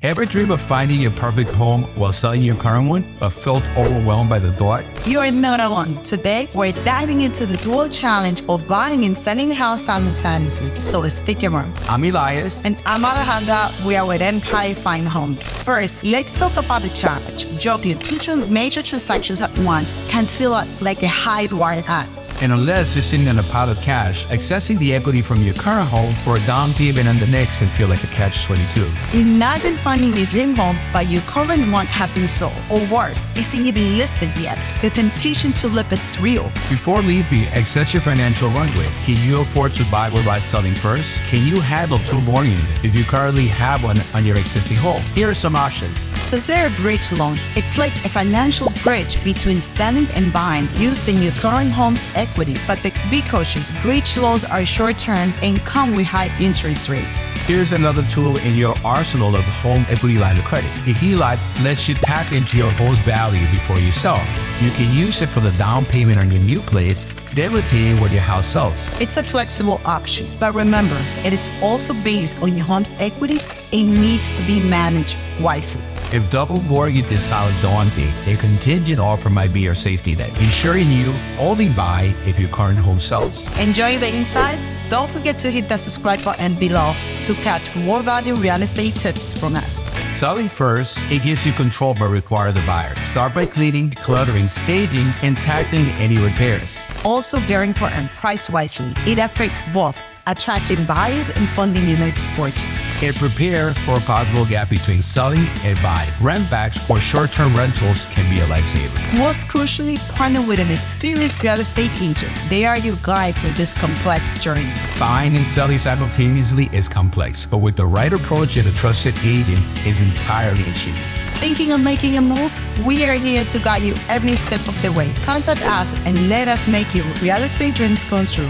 Ever dream of finding your perfect home while selling your current one, but felt overwhelmed by the thought? You're not alone. Today, we're diving into the dual challenge of buying and selling a house simultaneously. So stick around. I'm Elias. And I'm Alejandra. We are with Empire Fine Homes. First, let's talk about the challenge. Juggling two major transactions at once can feel like a high-wire act. And unless you're sitting on a pile of cash, accessing the equity from your current home for a down payment on the next can feel like a catch-22. Imagine finding your dream home, but your current one hasn't sold, or worse, isn't even listed yet. The temptation to flip is real. Before leaving, access your financial runway. Can you afford to buy without selling first? Can you handle two mortgages if you currently have one on your existing home? Here are some options. Consider a bridge loan. It's like a financial bridge between selling and buying using your current home's equity, but be cautious. Bridge loans are short-term and come with high interest rates. Here's another tool in your arsenal of home equity line of credit. The HELOC lets you tap into your home's value before you sell. You can use it for the down payment on your new place, then repay when your house sells. It's a flexible option, but remember, it is also based on your home's equity and needs to be managed wisely. If double mortgage is sound daunting, a contingent offer might be your safety net, ensuring you only buy if your current home sells. Enjoying the insights? Don't forget to hit the subscribe button below to catch more valuable real estate tips from us. Selling first, it gives you control but requires the buyer. Start by cleaning, cluttering, staging, and tackling any repairs. Also very important, price wisely. It affects both attracting buyers and funding your next purchase. And prepare for a possible gap between selling and buying. Rent backs or short-term rentals can be a lifesaver. Most crucially, partner with an experienced real estate agent. They are your guide through this complex journey. Buying and selling simultaneously is complex, but with the right approach and a trusted agent is entirely achievable. Thinking of making a move? We are here to guide you every step of the way. Contact us and let us make your real estate dreams come true.